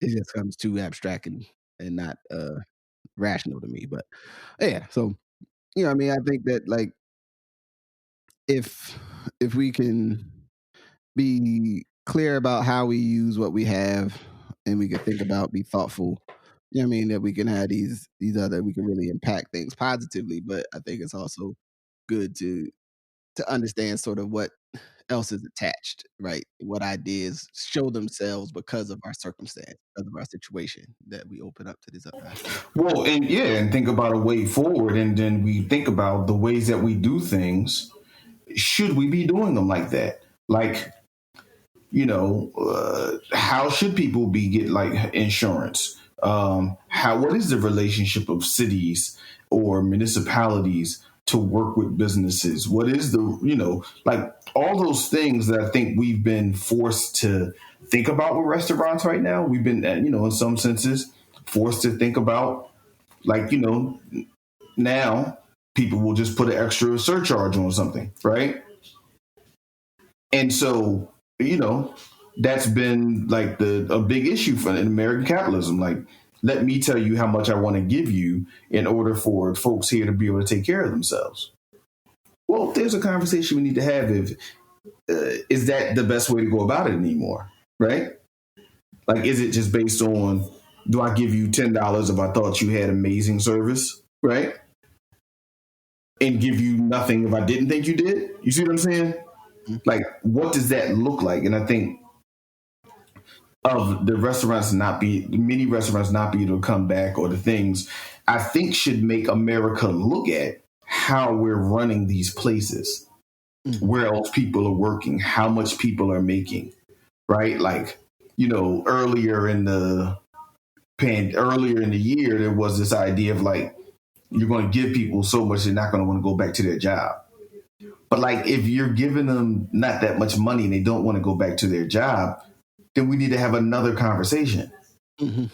it just comes too abstract and not rational to me. But yeah, so I mean, I think that like if if we can be clear about how we use what we have and we can think about be thoughtful, I mean, that we can have these other we can really impact things positively. But I think it's also good to understand sort of what else is attached, right? What ideas show themselves because of our circumstance, because of our situation, that we open up to these other ideas. Well, and yeah, and think about a way forward, and then we think about the ways that we do things. Should we be doing them like that? Like, how should people be get like insurance? What is the relationship of cities or municipalities to work with businesses? What is like all those things that I think we've been forced to think about with restaurants right now? We've been, in some senses, forced to think about, like, now people will just put an extra surcharge on something, right? And so, that's been like a big issue for American capitalism. Like, let me tell you how much I want to give you in order for folks here to be able to take care of themselves. Well, there's a conversation we need to have. If is that the best way to go about it anymore, right? Like, is it just based on, do I give you $10 if I thought you had amazing service, right? And give you nothing if I didn't think you did? You see what I'm saying? Mhm. Like, what does that look like? And I think of the many restaurants not be able to come back, or the things I think should make America look at how we're running these places. where else people are working, how much people are making, right? Like, earlier in the year, there was this idea of like, you're going to give people so much they're not going to want to go back to their job. But like, if you're giving them not that much money and they don't want to go back to their job, then we need to have another conversation. Mm-hmm.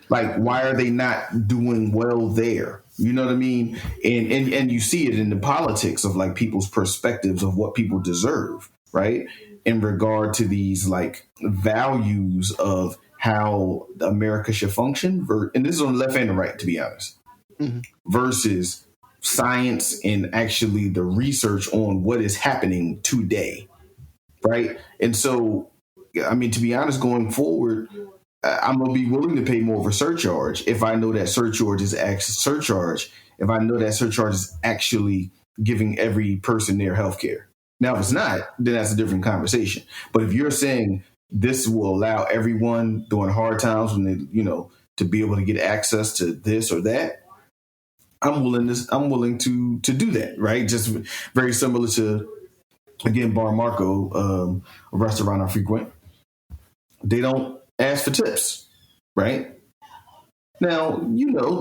Like, why are they not doing well there? You know what I mean? And you see it in the politics of like people's perspectives of what people deserve, right? In regard to these like values of how America should function. And this is on the left and the right, to be honest, versus science and actually the research on what is happening today, right? And so, I mean, to be honest, going forward, I'm going to be willing to pay more of a surcharge if I know that surcharge is if I know that surcharge is actually giving every person their health care. Now, if it's not, then that's a different conversation. But if you're saying this will allow everyone during hard times when they, to be able to get access to this or that, I'm willing to do that, right? Just very similar to, again, Bar Marco, a restaurant I frequent. They don't ask for tips, right? Now,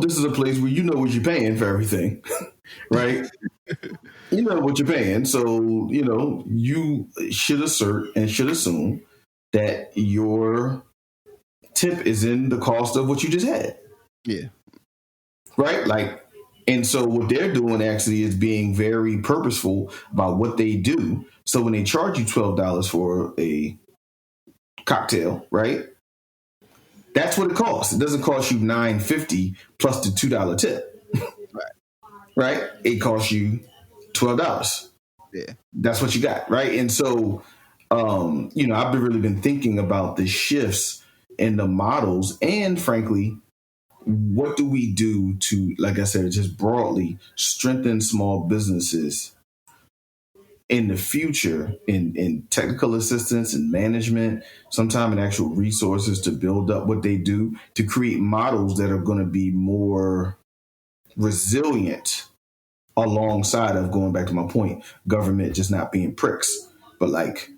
this is a place where you know what you're paying for everything, right? You know what you're paying. So, you should assert and should assume that your tip is in the cost of what you just had. Yeah. Right? Like, and so what they're doing actually is being very purposeful about what they do. So when they charge you $12 for a cocktail, right? That's what it costs. It doesn't cost you $9.50 plus the $2 tip. Right? It costs you $12. Yeah. That's what you got, right? And so, I've really been thinking about the shifts in the models and, frankly, what do we do to, like I said, just broadly strengthen small businesses in the future in technical assistance and management, sometime in actual resources to build up what they do, to create models that are going to be more resilient alongside of, going back to my point, government just not being pricks. But like,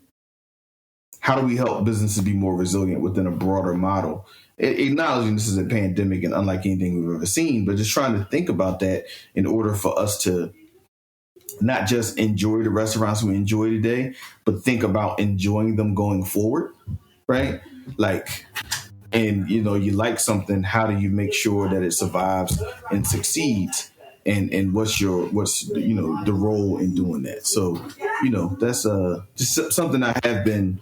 how do we help businesses be more resilient within a broader model? Acknowledging this is a pandemic and unlike anything we've ever seen, but just trying to think about that in order for us to not just enjoy the restaurants we enjoy today, but think about enjoying them going forward, right? Like, and you like something, how do you make sure that it survives and succeeds? And what's the role in doing that? So, that's just something I have been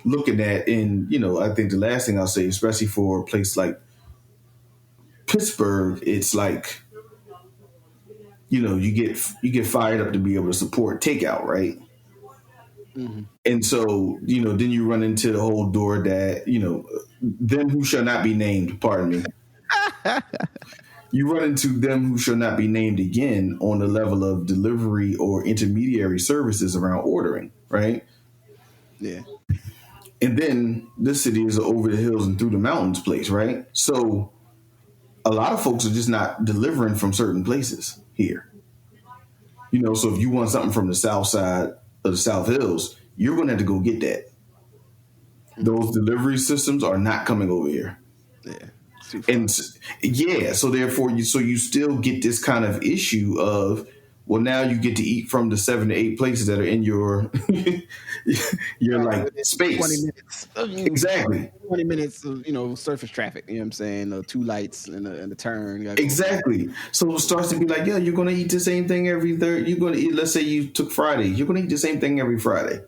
looking at. And, I think the last thing I'll say, especially for a place like Pittsburgh, it's like, you get fired up to be able to support takeout, right? Mm-hmm. And so, then you run into the whole door that, them who shall not be named, pardon me. You run into them who shall not be named again on the level of delivery or intermediary services around ordering, right? Yeah. And then this city is over the hills and through the mountains place, right? So a lot of folks are just not delivering from certain places here. So if you want something from the south side of the South Hills, you're going to have to go get that. Those delivery systems are not coming over here. Yeah. And so therefore you still get this kind of issue of, well, now you get to eat from the 7 to 8 places that are in your like space. 20 minutes. Exactly. 20 minutes of, surface traffic. You know what I'm saying? 2 lights and a turn. Exactly. So it starts to be like, yeah, you're going to eat the same thing every third. You're going to eat, let's say you took Friday. You're going to eat the same thing every Friday.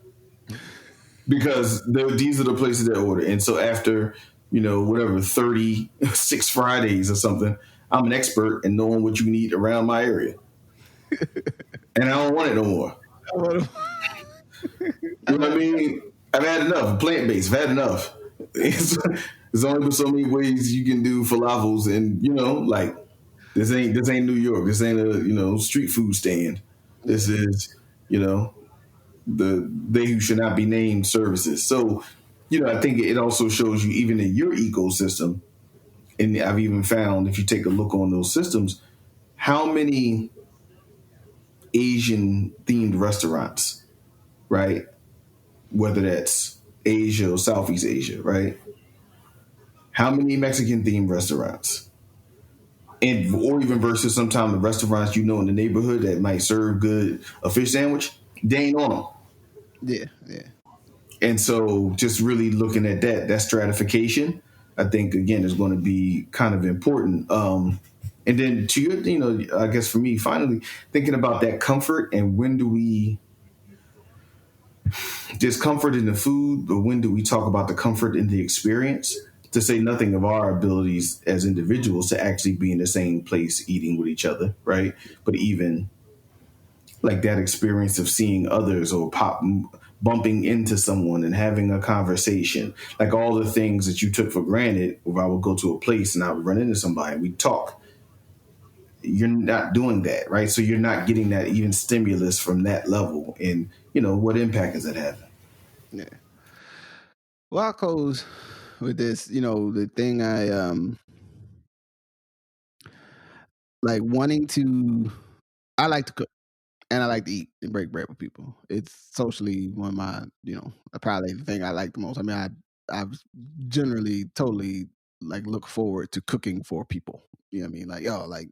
Because these are the places that order. And so after, 36 Fridays or something, I'm an expert in knowing what you can eat around my area. And I don't want it no more. You know what I mean? I've had enough. Plant-based. I've had enough. There's only so many ways you can do falafels, and like this ain't New York. This ain't a street food stand. This is they who should not be named services. So I think it also shows you, even in your ecosystem, and I've even found, if you take a look on those systems, how many Asian themed restaurants, right? Whether that's Asia or Southeast Asia, right? How many Mexican themed restaurants? And or even versus sometimes the restaurants you know in the neighborhood that might serve good a fish sandwich, they ain't on them. Yeah, yeah. And so just really looking at that stratification, I think again is going to be kind of important. And then to your, I guess for me, finally thinking about that comfort and when do we just comfort in the food, but when do we talk about the comfort in the experience? To say nothing of our abilities as individuals to actually be in the same place eating with each other, right? But even like that experience of seeing others or bumping into someone and having a conversation, like all the things that you took for granted. If I would go to a place and I would run into somebody and we talk, you're not doing that, right? So you're not getting that even stimulus from that level. And what impact is that having? Yeah. Well, I'll close with this. The thing I like wanting to. I like to cook. And I like to eat and break bread with people. It's socially one of my, probably the thing I like the most. I mean, I generally totally like look forward to cooking for people. You know what I mean? Like,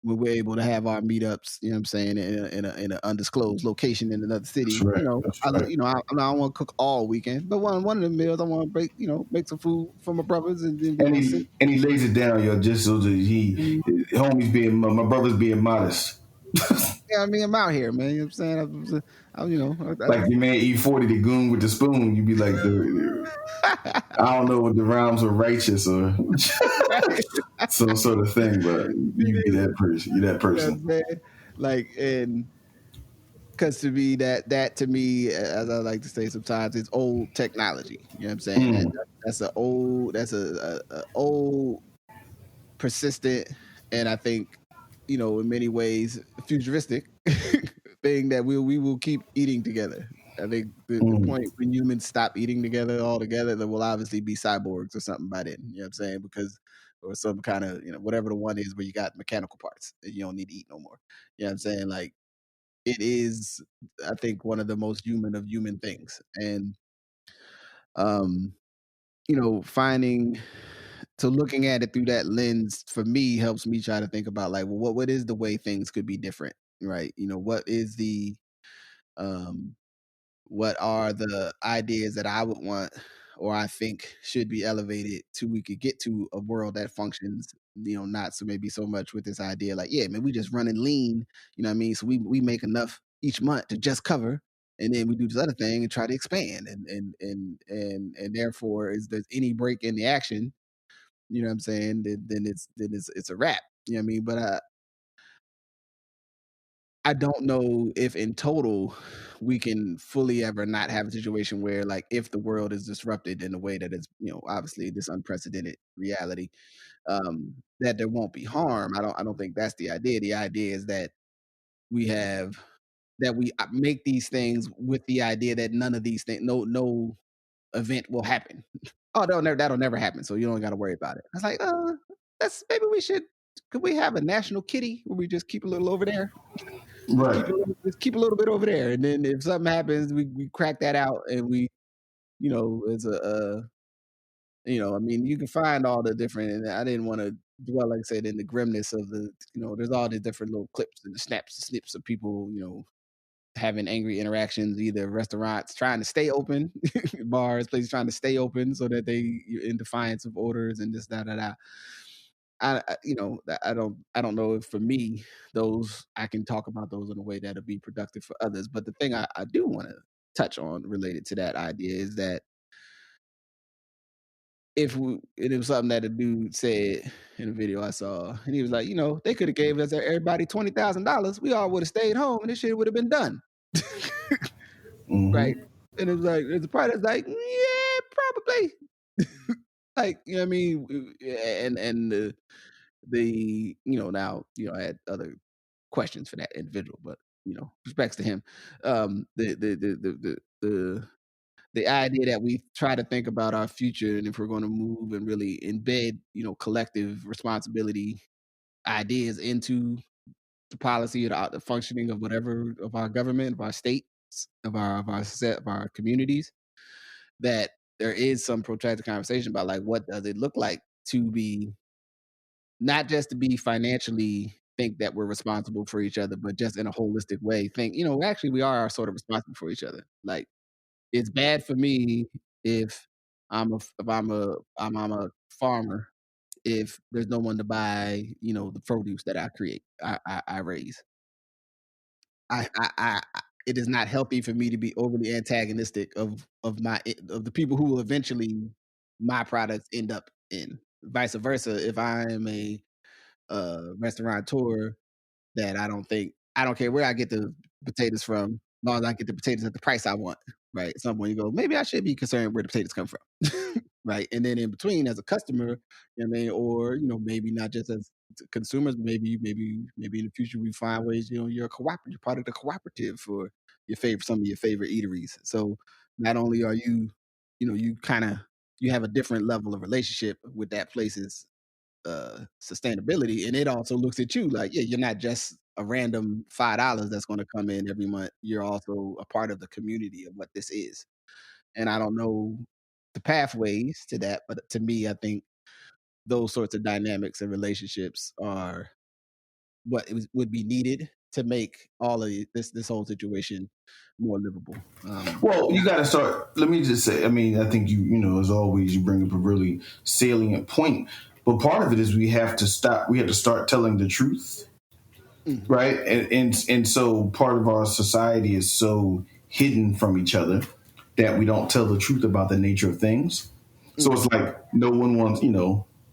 when we're able to have our meetups, you know what I'm saying, in an undisclosed location in another city, That's right. That's right. I don't want to cook all weekend, but one of the meals I want to make some food for my brothers and then he lays it down, just so that homies being my brother's being modest. Yeah, I mean, I'm out here, man. You know what I'm saying? Like your man E40, the goon with the spoon. You be like, I don't know what the rhymes are righteous or some sort of thing, but you be that person. You're that person. Yeah, like, and because to me, that to me, as I like to say sometimes, it's old technology. You know what I'm saying? That's a old, persistent, and I think, in many ways, futuristic thing that we will keep eating together. I think the point when humans stop eating together altogether, there will obviously be cyborgs or something by then. You know what I'm saying? Or some kind of, whatever the one is where you got mechanical parts that you don't need to eat no more. You know what I'm saying? Like, it is, I think, one of the most human of human things. And, finding so looking at it through that lens for me helps me try to think about like, well, what is the way things could be different, right? What is the what are the ideas that I would want or I think should be elevated to we could get to a world that functions, not so maybe so much with this idea like, yeah, man, we just running lean, you know what I mean? So we make enough each month to just cover, and then we do this other thing and try to expand, and therefore is there's any break in the action, you know what I'm saying, then it's a wrap. You know what I mean? But I don't know if in total we can fully ever not have a situation where like if the world is disrupted in a way that is, obviously this unprecedented reality, that there won't be harm. I don't think that's the idea. The idea is that we have that we make these things with the idea that none of these things, no event will happen. Oh, that'll never happen. So you don't got to worry about it. I was like, that's maybe we should. Could we have a national kitty where we just keep a little over there? Right. Just keep a little bit over there, and then if something happens, we crack that out, and we, it's I mean, you can find all the different. And I didn't want to dwell, like I said, in the grimness of the, there's all these different little clips and the snaps, and snips of people, having angry interactions, either restaurants trying to stay open, bars, places trying to stay open so that they in defiance of orders and this, that. I don't know if for me, those, I can talk about those in a way that'll be productive for others. But the thing I do want to touch on related to that idea is that it was something that a dude said in a video I saw, and he was like, they could have gave us everybody $20,000, we all would have stayed home, and this shit would have been done. Right. And it was like, there's a part that's like, yeah, probably. Like, you know what I mean? And now, I had other questions for that individual, but respects to him. The idea that we try to think about our future, and if we're going to move and really embed, collective responsibility ideas into the policy, the functioning of whatever of our government, of our states, of our communities, that there is some protracted conversation about like what does it look like to be not just to be financially think that we're responsible for each other, but just in a holistic way think, actually we are sort of responsible for each other. Like it's bad for me if I'm a farmer if there's no one to buy, the produce that I create, I raise. It is not healthy for me to be overly antagonistic of the people who will eventually my products end up in. Vice versa, if I am a restaurateur that I don't care where I get the potatoes from, as long as I get the potatoes at the price I want, right? At some point you go, maybe I should be concerned where the potatoes come from, right? And then in between, as a customer, or maybe not just as consumers, maybe in the future we find ways, you're a cooperative, you're part of the cooperative for some of your favorite eateries. So not only are you, you have a different level of relationship with that place's sustainability, and it also looks at you like, yeah, you're not just a random $5 that's going to come in every month. You're also a part of the community of what this is. And I don't know the pathways to that, but to me, I think those sorts of dynamics and relationships are what would be needed to make all of this whole situation more livable. Well, you got to start. Let me just say. I mean, I think as always, you bring up a really salient point. But part of it is we have to stop. We have to start telling the truth, right? And so part of our society is so hidden from each other that we don't tell the truth about the nature of things. So it's like no one wants.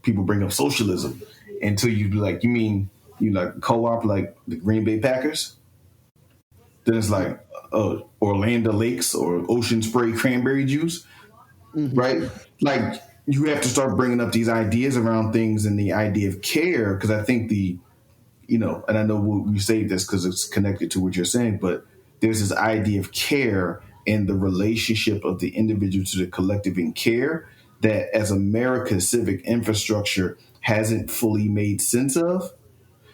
People bring up socialism until you be like, you mean you like co-op like the Green Bay Packers? Then it's like Orlando Lakes or Ocean Spray cranberry juice, right? Like you have to start bringing up these ideas around things and the idea of care, because I think and I know we say this because it's connected to what you're saying, but there's this idea of care and the relationship of the individual to the collective in care that as America's civic infrastructure hasn't fully made sense of.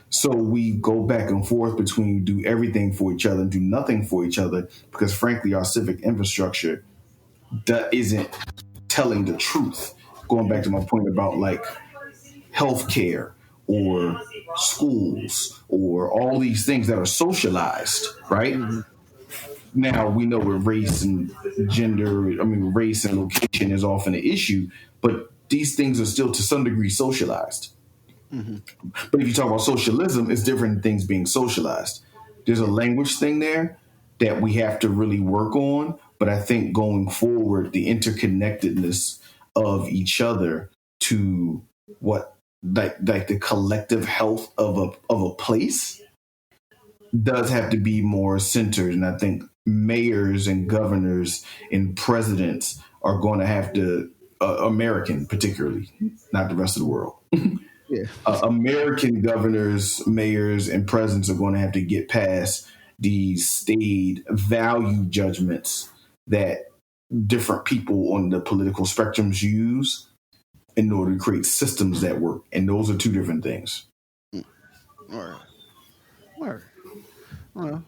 So we go back and forth between do everything for each other and do nothing for each other because, frankly, our civic infrastructure isn't telling the truth. Going back to my point about like healthcare or schools or all these things that are socialized, right? Now we know where race and race and location is often an issue, but these things are still to some degree socialized. But if you talk about socialism, it's different things being socialized. There's a language thing there that we have to really work on. But I think going forward, the interconnectedness of each other to what like the collective health of a place does have to be more centered. And I think mayors and governors and presidents are going to have to, American particularly, not the rest of the world. Yeah. American governors, mayors, and presidents are going to have to get past these staid value judgments that different people on the political spectrums use in order to create systems that work. And those are two different things. All right. Well,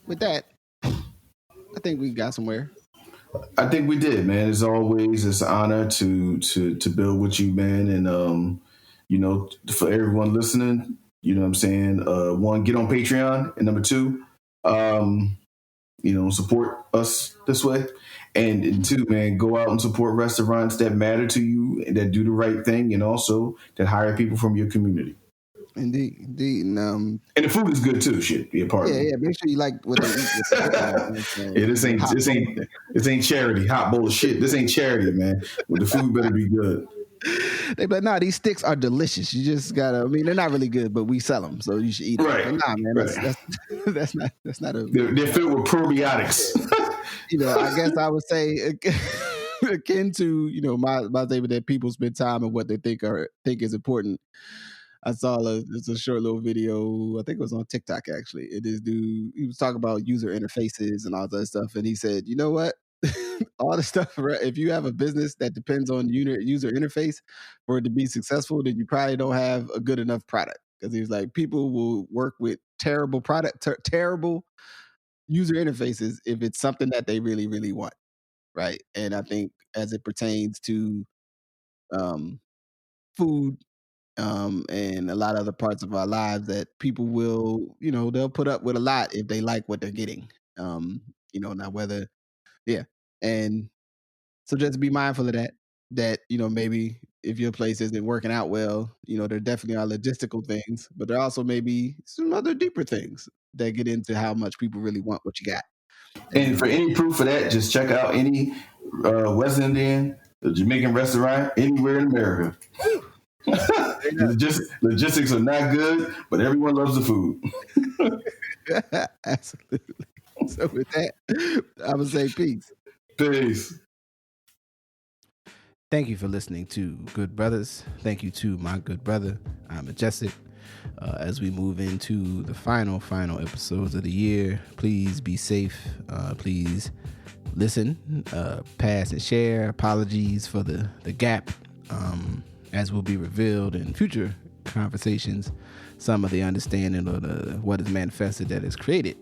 with that, I think we got somewhere. I think we did, man. As always, it's an honor to build with you, man. And for everyone listening, you know what I'm saying? One, get on Patreon. And number two, support us this way. And two, man, go out and support restaurants that matter to you and that do the right thing and also that hire people from your community. Indeed. And the food is good too. Shit, be a part of it. Yeah. Make sure you like what they eat. Yeah, this ain't charity. Hot bowl of shit. This ain't charity, man. But the food better be good. They but nah, these sticks are delicious. You just gotta. I mean, they're not really good, but we sell them, so you should eat them. Right. But nah, man, that's not a. They're filled with probiotics. I guess I would say akin to my statement that people spend time on what they think is important. I saw it's a short little video. I think it was on TikTok actually. And this dude, he was talking about user interfaces and all that stuff, and he said, you know what? All the stuff, right? If you have a business that depends on user interface for it to be successful, then you probably don't have a good enough product. because he was like, people will work with terrible terrible user interfaces if it's something that they really, really want, right? And I think as it pertains to food and a lot of other parts of our lives, that people will, they'll put up with a lot if they like what they're getting. Now whether, yeah. And so just be mindful of that, maybe if your place isn't working out well, there definitely are logistical things, but there also may be some other deeper things that get into how much people really want what you got. And for any proof of that, just check out any West Indian, Jamaican restaurant anywhere in America. Logistics are not good, but everyone loves the food. Absolutely. So with that, I would say peace. Peace. Thank you for listening to Good Brothers. Thank you to my good brother, Majestic. As we move into the final episodes of the year, please be safe. Please listen, pass and share. Apologies for the gap, as will be revealed in future conversations. Some of the understanding of what is manifested that is created,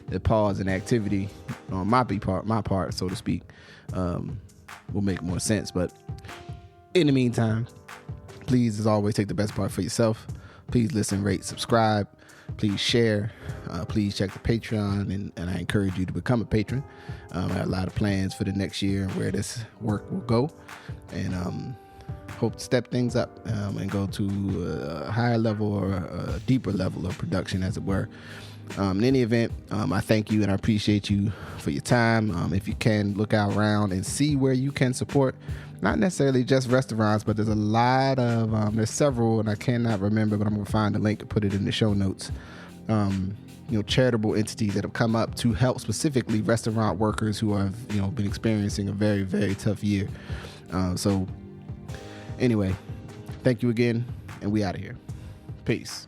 the pause in activity on my part, so to speak, will make more sense. But in the meantime, please, as always, take the best part for yourself. Please listen, rate, subscribe. Please share. Please check the Patreon, and I encourage you to become a patron. I have a lot of plans for the next year and where this work will go, and hope to step things up and go to a higher level or a deeper level of production, as it were. In any event, I thank you and I appreciate you for your time. If you can, look out around and see where you can support, not necessarily just restaurants, but there's a lot of, there's several, and I cannot remember, but I'm going to find a link and put it in the show notes. Charitable entities that have come up to help specifically restaurant workers who have, been experiencing a very, very tough year. So anyway, thank you again, and we out of here. Peace.